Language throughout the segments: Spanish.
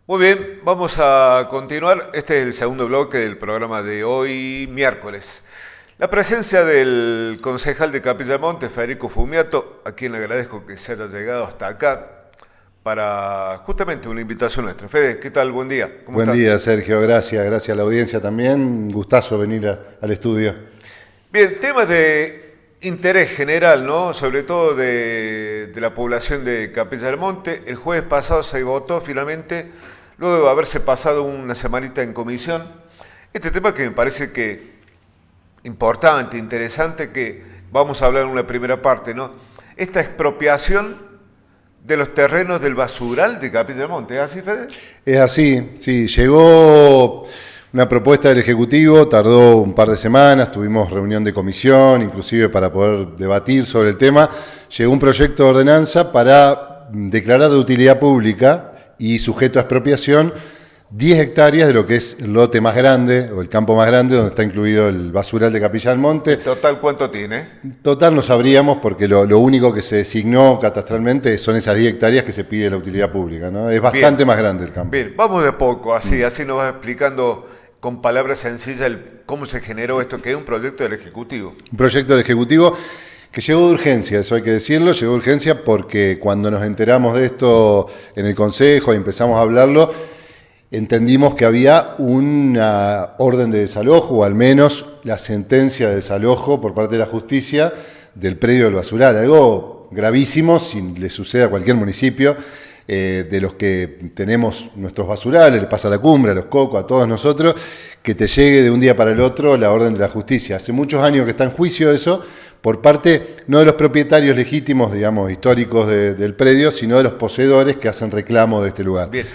Muy bien, vamos a continuar. Este es el segundo bloque del programa de hoy, miércoles. La presencia del concejal de Capilla del Monte, Federico Fumiato, a quien le agradezco que se haya llegado hasta acá para justamente una invitación nuestra. Fede, ¿qué tal? Buen día. ¿Cómo Buen estás? día, Sergio. Gracias a la audiencia también. Un gustazo venir al estudio. Bien, temas de interés general, ¿no? Sobre todo de la población de Capilla del Monte. El jueves pasado se votó finalmente, luego de haberse pasado una semanita en comisión, este tema que me parece que importante, interesante, que vamos a hablar en una primera parte, ¿no? Esta expropiación de los terrenos del basural de Capilla del Monte, ¿es así, Fede? Es así, sí. Llegó una propuesta del Ejecutivo, tardó un par de semanas, tuvimos reunión de comisión, inclusive para poder debatir sobre el tema. Llegó un proyecto de ordenanza para declarar de utilidad pública y sujeto a expropiación 10 hectáreas de lo que es el lote más grande, o el campo más grande, donde está incluido el basural de Capilla del Monte. Total, ¿cuánto tiene? Total no sabríamos porque lo único que se designó catastralmente son esas 10 hectáreas que se pide la utilidad pública, ¿no? Es bastante Bien, más grande el campo. bien, vamos de a poco, así nos vas explicando con palabras sencillas cómo se generó esto, que es un proyecto del Ejecutivo. Un proyecto del Ejecutivo que llegó de urgencia, eso hay que decirlo, llegó de urgencia porque cuando nos enteramos de esto en el Consejo y empezamos a hablarlo, entendimos que había una orden de desalojo, o al menos la sentencia de desalojo por parte de la justicia del predio del basural, algo gravísimo, si le sucede a cualquier municipio, de los que tenemos nuestros basurales, le pasa a la Cumbre, a los Cocos, a todos nosotros, que te llegue de un día para el otro la orden de la justicia. Hace muchos años que está en juicio eso, por parte no de los propietarios legítimos, digamos, históricos del predio, sino de los poseedores que hacen reclamo de este lugar. Bien,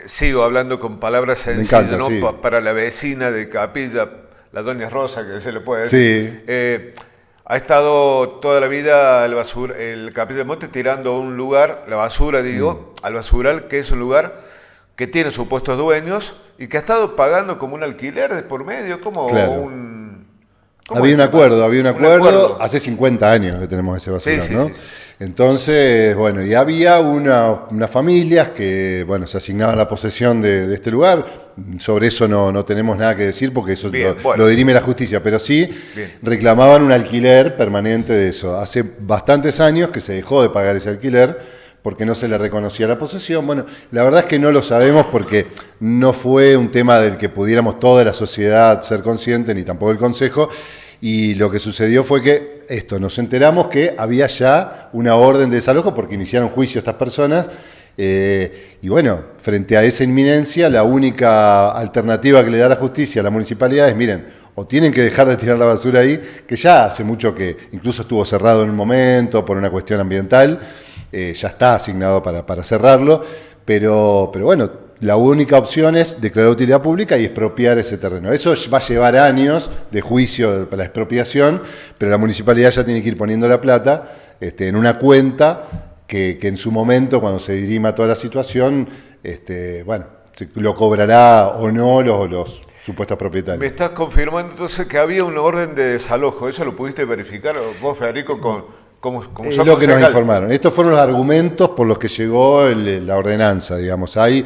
sigo hablando con palabras Me sencillas, encanta, ¿no? sí. Para la vecina de Capilla, la doña Rosa, que se le puede decir. Sí. Ha estado toda la vida el Capilla del Monte tirando a un lugar, la basura, digo, al basural, que es un lugar que tiene supuestos dueños y que ha estado pagando como un alquiler de por medio, como Claro. un... ¿cómo Había es un el tema? había un Un acuerdo, acuerdo. hace 50 años que tenemos ese Sí, basural, sí, ¿no? sí, sí. Entonces, bueno, y había unas familias que, bueno, se asignaban la posesión de este lugar. Sobre eso no tenemos nada que decir porque eso Bien, lo bueno, dirime la justicia, pero sí bien. reclamaban un alquiler permanente de eso. Hace bastantes años que se dejó de pagar ese alquiler porque no se le reconocía la posesión. Bueno, la verdad es que no lo sabemos porque no fue un tema del que pudiéramos toda la sociedad ser consciente, ni tampoco el Consejo. Y lo que sucedió fue que nos enteramos que había ya una orden de desalojo porque iniciaron juicio estas personas. Y bueno, frente a esa inminencia, la única alternativa que le da la justicia a la municipalidad es, miren, o tienen que dejar de tirar la basura ahí, que ya hace mucho que incluso estuvo cerrado en un momento por una cuestión ambiental, ya está asignado para cerrarlo, pero bueno, la única opción es declarar utilidad pública y expropiar ese terreno. Eso va a llevar años de juicio para la expropiación, pero la municipalidad ya tiene que ir poniendo la plata en una cuenta que en su momento, cuando se dirima toda la situación, bueno, lo cobrará o no los supuestos Me propietarios. estás confirmando entonces que había una orden de desalojo. ¿Eso lo pudiste verificar vos, Federico, como Es sos lo que nos concejal? informaron. Estos fueron los argumentos por los que llegó la ordenanza, digamos. Hay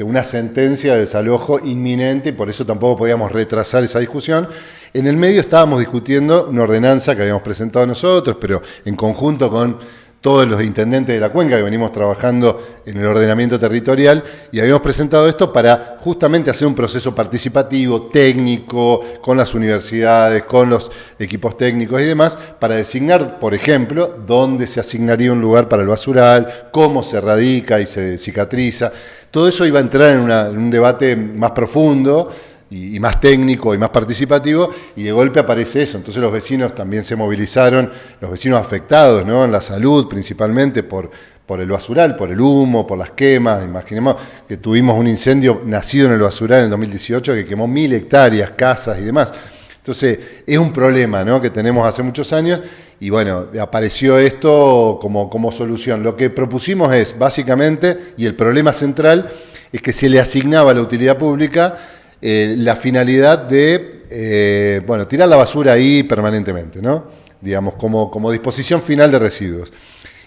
una sentencia de desalojo inminente y por eso tampoco podíamos retrasar esa discusión. En el medio estábamos discutiendo una ordenanza que habíamos presentado nosotros, pero en conjunto con todos los intendentes de la cuenca que venimos trabajando en el ordenamiento territorial y habíamos presentado esto para justamente hacer un proceso participativo, técnico, con las universidades, con los equipos técnicos y demás, para designar, por ejemplo, dónde se asignaría un lugar para el basural, cómo se radica y se cicatriza. Todo eso iba a entrar en un debate más profundo y más técnico y más participativo, y de golpe aparece eso. Entonces los vecinos también se movilizaron, los vecinos afectados, ¿no? En la salud principalmente por el basural, por el humo, por las quemas. Imaginemos que tuvimos un incendio nacido en el basural en el 2018 que quemó 1000 hectáreas, casas y demás. Entonces es un problema, ¿no? Que tenemos hace muchos años y bueno, apareció esto como solución. Lo que propusimos es básicamente, y el problema central, es que se le asignaba a la utilidad pública la finalidad de tirar la basura ahí permanentemente, ¿no? Digamos, como disposición final de residuos.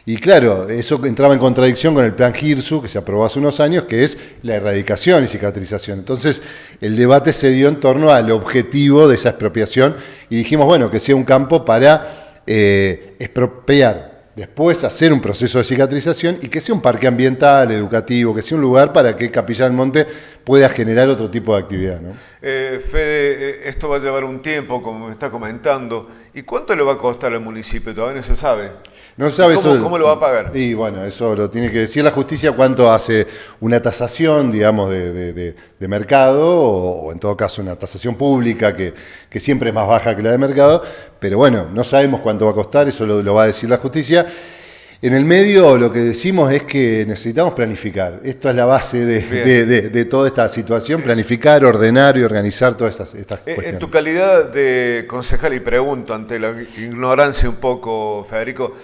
Y claro, eso entraba en contradicción con el plan Girsu, que se aprobó hace unos años, que es la erradicación y cicatrización. Entonces, el debate se dio en torno al objetivo de esa expropiación y dijimos, bueno, que sea un campo para expropiar, después hacer un proceso de cicatrización y que sea un parque ambiental, educativo, que sea un lugar para que Capilla del Monte pueda generar otro tipo de actividad, ¿no? Fede, esto va a llevar un tiempo, como me está comentando. ¿Y cuánto le va a costar al municipio? Todavía no se sabe. No se sabe ¿Cómo lo va a pagar? Y bueno, eso lo tiene que decir la justicia cuánto hace una tasación, digamos, de mercado, o en todo caso una tasación pública que siempre es más baja que la de mercado, pero bueno, no sabemos cuánto va a costar, eso lo va a decir la justicia. En el medio lo que decimos es que necesitamos planificar. Esto es la base de toda esta situación, planificar, ordenar y organizar todas estas cuestiones. En tu calidad de concejal, y pregunto ante la ignorancia un poco, Federico,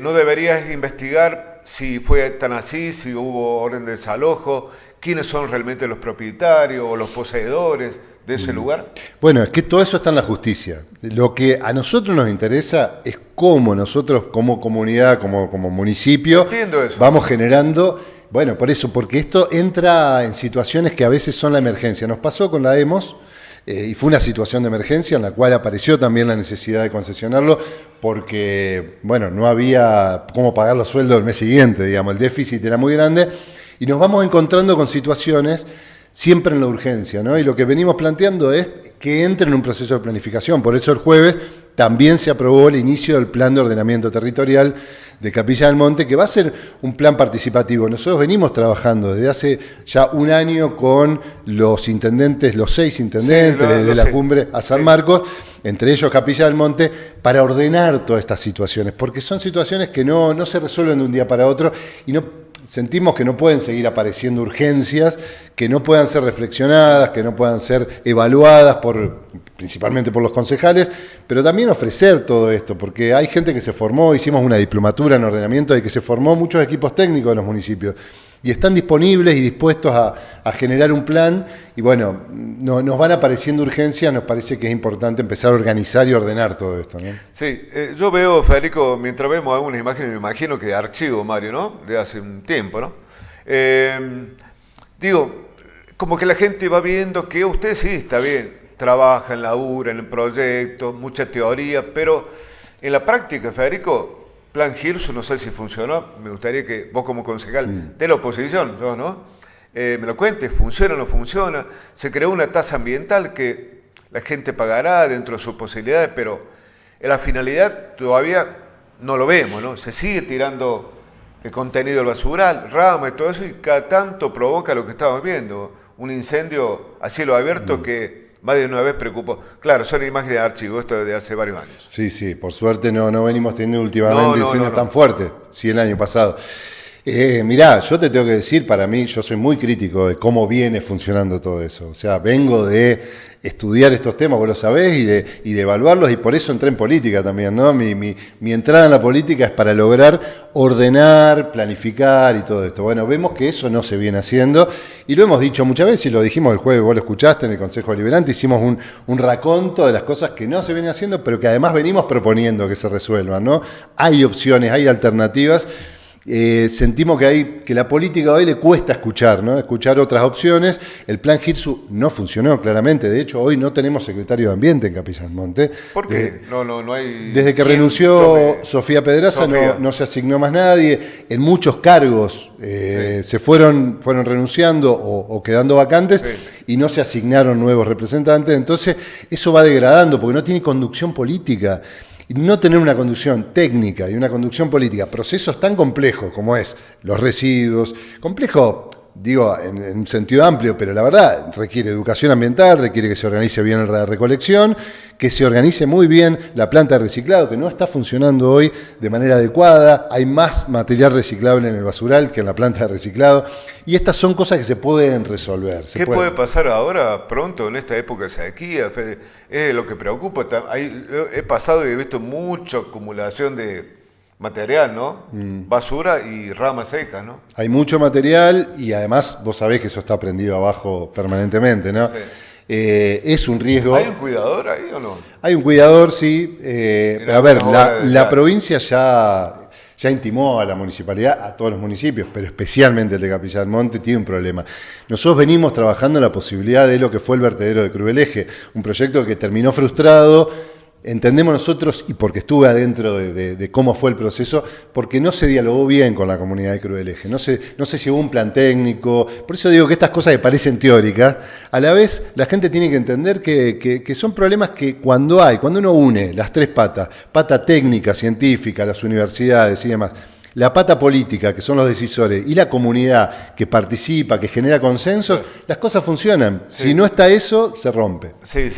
¿no deberías investigar si fue tan así, si hubo orden de desalojo, quiénes son realmente los propietarios o los poseedores de ese lugar? Bueno, es que todo eso está en la justicia. Lo que a nosotros nos interesa es cómo nosotros como comunidad, como municipio, vamos generando, bueno, por eso, porque esto entra en situaciones que a veces son la emergencia. Nos pasó con la EMOS, y fue una situación de emergencia en la cual apareció también la necesidad de concesionarlo porque, bueno, no había cómo pagar los sueldos del mes siguiente, digamos, el déficit era muy grande, y nos vamos encontrando con situaciones siempre en la urgencia, ¿no? Y lo que venimos planteando es que entre en un proceso de planificación. Por eso el jueves también se aprobó el inicio del plan de ordenamiento territorial de Capilla del Monte, que va a ser un plan participativo. Nosotros venimos trabajando desde hace ya un año con los intendentes, los 6 intendentes, sí, desde la cumbre a San Marcos, entre ellos Capilla del Monte, para ordenar todas estas situaciones, porque son situaciones que no se resuelven de un día para otro y sentimos que no pueden seguir apareciendo urgencias, que no puedan ser reflexionadas, que no puedan ser evaluadas principalmente por los concejales, pero también ofrecer todo esto, porque hay gente que se formó, hicimos una diplomatura en ordenamiento y que se formó muchos equipos técnicos de los municipios y están disponibles y dispuestos a generar un plan y bueno, nos van apareciendo urgencias, nos parece que es importante empezar a organizar y ordenar todo esto, ¿no? Sí, yo veo, Federico, mientras vemos algunas imágenes, me imagino que de archivo, Mario, ¿no? De hace un tiempo, ¿no? Digo, como que la gente va viendo que usted sí, está bien, trabaja en la URA, en el proyecto, mucha teoría, pero en la práctica, Federico, plan Girsu, no sé si funcionó, me gustaría que vos como concejal de la oposición, ¿no? Me lo cuentes, ¿funciona o no funciona? Se creó una tasa ambiental que la gente pagará dentro de sus posibilidades, pero en la finalidad todavía no lo vemos, ¿no? Se sigue tirando el contenido al basural, rama y todo eso, y cada tanto provoca lo que estamos viendo, un incendio a cielo abierto que más de una vez preocupó. Claro, son imágenes de archivo, esto de hace varios años. Sí, por suerte no venimos teniendo últimamente incendios tan fuertes, sí, el año pasado. Mirá, yo te tengo que decir, para mí, yo soy muy crítico de cómo viene funcionando todo eso. O sea, vengo de estudiar estos temas, vos lo sabés, y de evaluarlos, y por eso entré en política también, ¿no? Mi entrada en la política es para lograr ordenar, planificar y todo esto. Bueno, vemos que eso no se viene haciendo, y lo hemos dicho muchas veces, y lo dijimos el jueves, vos lo escuchaste en el Consejo Deliberante, hicimos un raconto de las cosas que no se vienen haciendo, pero que además venimos proponiendo que se resuelvan, ¿no? Hay opciones, hay alternativas. Sentimos que la política hoy le cuesta escuchar, ¿no? Escuchar otras opciones. El plan Girsu no funcionó claramente. De hecho, hoy no tenemos secretario de Ambiente en Capilla del Monte. ¿Por qué? No hay. Desde que renunció Sofía Pedraza no se asignó más nadie. En muchos cargos se fueron renunciando o quedando vacantes y no se asignaron nuevos representantes. Entonces, eso va degradando porque no tiene conducción política. Y no tener una conducción técnica y una conducción política, procesos tan complejos como es los residuos, complejo, digo, en sentido amplio, pero la verdad requiere educación ambiental, requiere que se organice bien la recolección, que se organice muy bien la planta de reciclado, que no está funcionando hoy de manera adecuada, hay más material reciclable en el basural que en la planta de reciclado, y estas son cosas que se pueden resolver. ¿Qué puede pasar ahora, pronto, en esta época de sequía, Fede? Es lo que preocupa. He pasado y he visto mucha acumulación de material, ¿no? Basura y ramas secas, ¿no? Hay mucho material y además vos sabés que eso está prendido abajo permanentemente, ¿no? Sí. Es un riesgo. ¿Hay un cuidador ahí o no? Hay un cuidador, sí. A ver, la provincia ya ya intimó a la municipalidad, a todos los municipios, pero especialmente el de Capilla del Monte, tiene un problema. Nosotros venimos trabajando en la posibilidad de lo que fue el vertedero de Crubeleje, un proyecto que terminó frustrado. Entendemos nosotros, y porque estuve adentro de cómo fue el proceso, porque no se dialogó bien con la comunidad de Crubeleje, no se llevó un plan técnico. Por eso digo que estas cosas que parecen teóricas, a la vez la gente tiene que entender que son problemas que cuando uno une las tres patas, pata técnica, científica, las universidades y demás, la pata política, que son los decisores, y la comunidad que participa, que genera consensos, las cosas funcionan. Sí. Si no está eso, se rompe. Sí.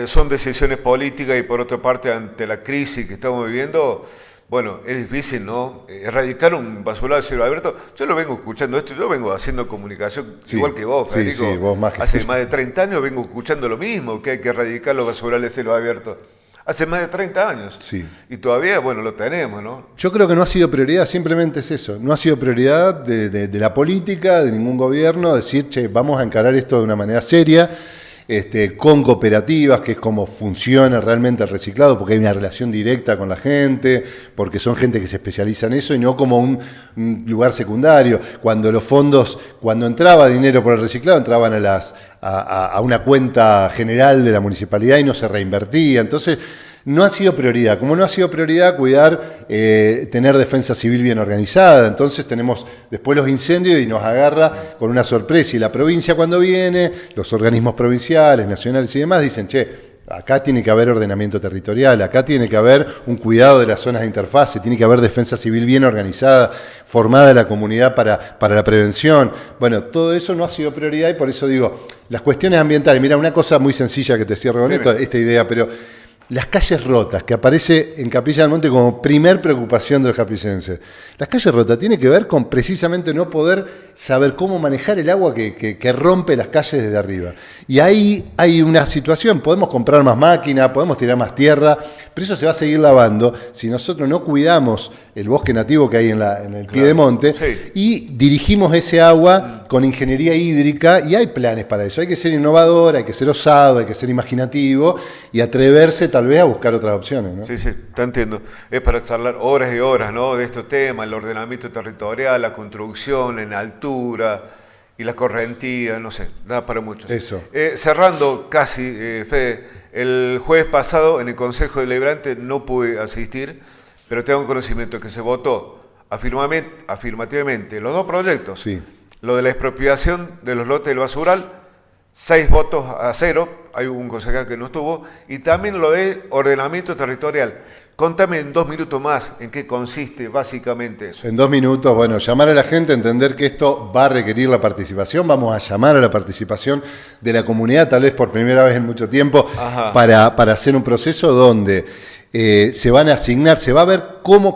Son decisiones políticas y por otra parte, ante la crisis que estamos viviendo, bueno, es difícil, ¿no? Erradicar un basural de cielo abierto. Yo lo vengo escuchando esto, yo vengo haciendo comunicación igual que vos, Federico. Sí, vos más que hace más de 30 años vengo escuchando lo mismo, que hay que erradicar los basurales de cielo abierto. Hace más de 30 años. Sí. Y todavía, bueno, lo tenemos, ¿no? Yo creo que no ha sido prioridad, simplemente es eso. No ha sido prioridad de la política, de ningún gobierno, decir, che, vamos a encarar esto de una manera seria, con cooperativas, que es como funciona realmente el reciclado, porque hay una relación directa con la gente, porque son gente que se especializa en eso y no como un lugar secundario. Cuando los fondos, cuando entraba dinero por el reciclado, entraban a una cuenta general de la municipalidad y no se reinvertía. Entonces, no ha sido prioridad. Como no ha sido prioridad cuidar, tener defensa civil bien organizada, entonces tenemos después los incendios y nos agarra con una sorpresa. Y la provincia cuando viene, los organismos provinciales, nacionales y demás dicen, che, acá tiene que haber ordenamiento territorial, acá tiene que haber un cuidado de las zonas de interfase, tiene que haber defensa civil bien organizada, formada la comunidad para la prevención. Bueno, todo eso no ha sido prioridad y por eso digo, las cuestiones ambientales, mira, una cosa muy sencilla que te cierro con esta idea, pero las calles rotas, que aparece en Capilla del Monte como primer preocupación de los capillenses. Las calles rotas tienen que ver con precisamente no poder saber cómo manejar el agua que rompe las calles desde arriba. Y ahí hay una situación, podemos comprar más máquina, podemos tirar más tierra, pero eso se va a seguir lavando si nosotros no cuidamos el bosque nativo que hay en el piedemonte y dirigimos ese agua con ingeniería hídrica, y hay planes para eso. Hay que ser innovador, hay que ser osado, hay que ser imaginativo y atreverse tal vez a buscar otras opciones, ¿no? Sí, te entiendo. Es para charlar horas y horas, ¿no? De estos temas, el ordenamiento territorial, la construcción en altura y la correntía, no sé, da para mucho. Eso. Cerrando casi, Fede, el jueves pasado en el Consejo Deliberante no pude asistir, pero tengo conocimiento que se votó afirmativamente los dos proyectos. Sí. Lo de la expropiación de los lotes del basural, 6 votos a 0, hay un concejal que no estuvo, y también lo de ordenamiento territorial. Contame en 2 minutos más en qué consiste básicamente eso. En 2 minutos, bueno, llamar a la gente, entender que esto va a requerir la participación, vamos a llamar a la participación de la comunidad, tal vez por primera vez en mucho tiempo, para hacer un proceso donde se van a asignar, se va a ver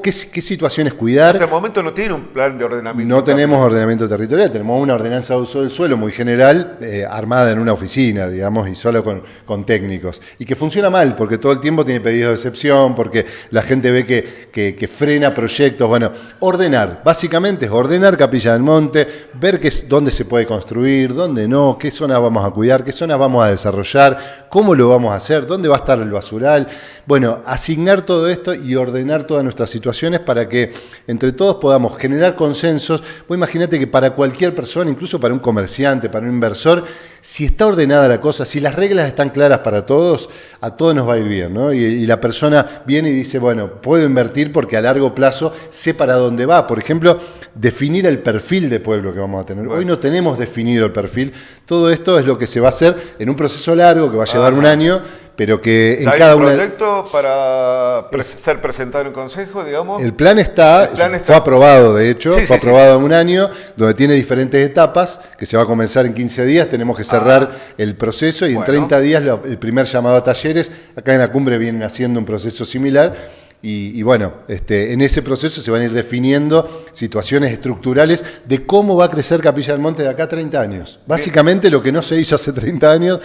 qué situaciones cuidar. Hasta el momento no tiene un plan de ordenamiento. No tenemos ordenamiento territorial, tenemos una ordenanza de uso del suelo muy general, armada en una oficina, digamos, y solo con técnicos. Y que funciona mal, porque todo el tiempo tiene pedidos de excepción, porque la gente ve que frena proyectos. Bueno, ordenar, básicamente es ordenar Capilla del Monte, ver dónde se puede construir, dónde no, qué zonas vamos a cuidar, qué zonas vamos a desarrollar, cómo lo vamos a hacer, dónde va a estar el basural. Bueno, asignar todo esto y ordenar todas nuestras situaciones para que entre todos podamos generar consensos. Vos imaginate que para cualquier persona, incluso para un comerciante, para un inversor, si está ordenada la cosa, si las reglas están claras para todos, a todos nos va a ir bien, ¿no? Y la persona viene y dice, bueno, puedo invertir porque a largo plazo sé para dónde va. Por ejemplo, definir el perfil de pueblo que vamos a tener. Hoy no tenemos definido el perfil. Todo esto es lo que se va a hacer en un proceso largo que va a llevar un año, pero que en cada una... ¿Hay un proyecto para ser presentado en el Consejo, digamos? El plan está, fue aprobado, de hecho, fue aprobado en un año, donde tiene diferentes etapas, que se va a comenzar en 15 días, tenemos que cerrar el proceso y en 30 días el primer llamado a talleres. Acá en la cumbre vienen haciendo un proceso similar. Y bueno, en ese proceso se van a ir definiendo situaciones estructurales de cómo va a crecer Capilla del Monte de acá a 30 años. Básicamente lo que no se hizo hace 30 años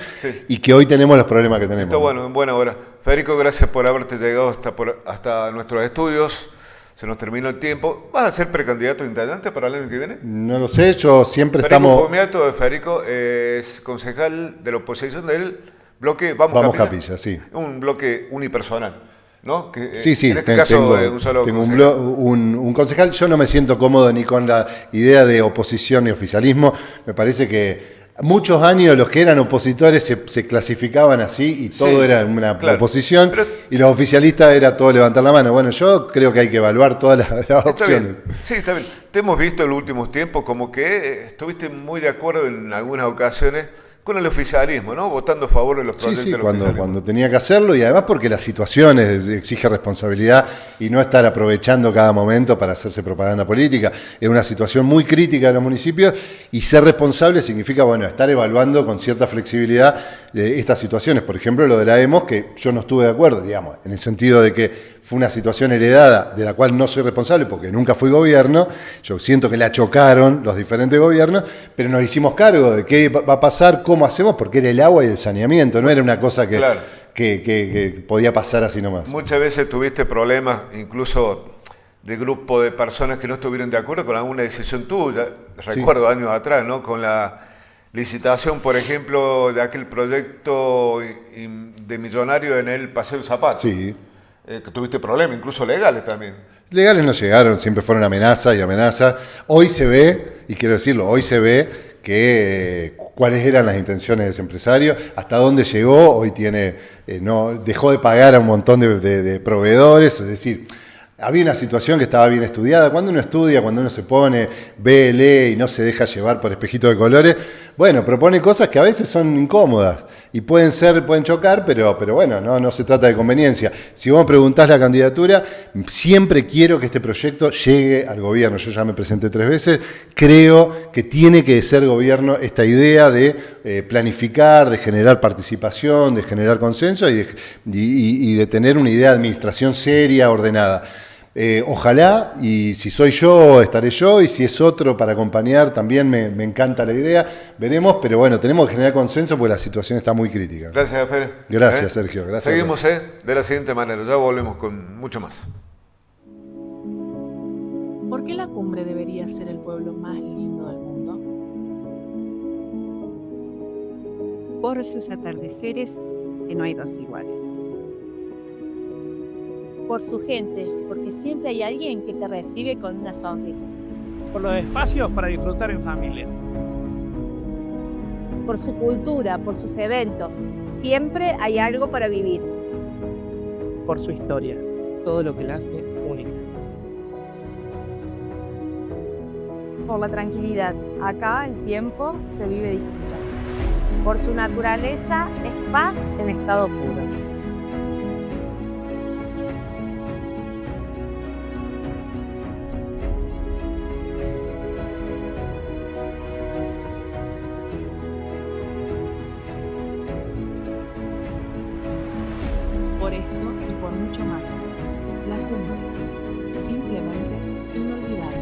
y que hoy tenemos los problemas que tenemos. Está bueno, en buena hora. Federico, gracias por haberte llegado hasta nuestros estudios. Se nos terminó el tiempo. ¿Vas a ser precandidato a intendente para el año que viene? No lo sé, yo siempre Federico es concejal de la oposición del bloque Vamos Capilla, sí. Un bloque unipersonal. ¿no? Que, Sí, sí, en este caso un solo tengo concejal. un concejal. Yo no me siento cómodo ni con la idea de oposición ni oficialismo. Me parece que muchos años los que eran opositores se clasificaban así y todo Sí, era una claro. oposición Pero y los oficialistas era todo levantar la mano. Bueno, yo creo que hay que evaluar todas las está opciones. bien, sí, está bien. Te hemos visto en los últimos tiempos como que estuviste muy de acuerdo en algunas ocasiones con el oficialismo, ¿no? Votando a favor de los Sí, proyectos sí, del cuando, oficialismo. cuando tenía que hacerlo y además porque la situación exige responsabilidad y no estar aprovechando cada momento para hacerse propaganda política. Es una situación muy crítica de los municipios y ser responsable significa, bueno, estar evaluando con cierta flexibilidad estas situaciones. Por ejemplo, lo de la EMOS, que yo no estuve de acuerdo, digamos, en el sentido de que fue una situación heredada de la cual no soy responsable porque nunca fui gobierno. Yo siento que la chocaron los diferentes gobiernos, pero nos hicimos cargo de qué va a pasar, cómo hacemos, porque era el agua y el saneamiento, no era una cosa Claro. que podía pasar así nomás. Muchas veces tuviste problemas, incluso de grupo de personas que no estuvieron de acuerdo con alguna decisión tuya. Sí, Recuerdo años atrás, ¿no? Con la licitación, por ejemplo, de aquel proyecto de millonario en el Paseo Zapato. sí. Que tuviste problemas, incluso legales también. Legales no llegaron, siempre fueron amenazas y amenazas. Hoy se ve, y quiero decirlo, hoy se ve que cuáles eran las intenciones de ese empresario, hasta dónde llegó, hoy tiene, no, dejó de pagar a un montón de proveedores, es decir, había una situación que estaba bien estudiada. Cuando uno estudia, cuando uno se pone, ve, lee y no se deja llevar por espejitos de colores, bueno, propone cosas que a veces son incómodas y pueden chocar, pero bueno, no se trata de conveniencia. Si vos me preguntás la candidatura, siempre quiero que este proyecto llegue al gobierno. Yo ya me presenté 3 veces, creo que tiene que ser gobierno esta idea de planificar, de generar participación, de generar consenso y de tener una idea de administración seria, ordenada. Ojalá, y si soy yo, estaré yo, y si es otro para acompañar, también me encanta la idea. Veremos, pero bueno, tenemos que generar consenso porque la situación está muy crítica. Gracias, Fer. Gracias, Sergio. Gracias. Seguimos de la siguiente manera, ya volvemos con mucho más. ¿Por qué la cumbre debería ser el pueblo más lindo del mundo? Por sus atardeceres, que no hay dos iguales. Por su gente, porque siempre hay alguien que te recibe con una sonrisa. Por los espacios para disfrutar en familia. Por su cultura, por sus eventos. Siempre hay algo para vivir. Por su historia, todo lo que la hace única. Por la tranquilidad, acá el tiempo se vive distinto. Por su naturaleza, es paz en estado puro. Por esto y por mucho más, la cumbre, simplemente inolvidable.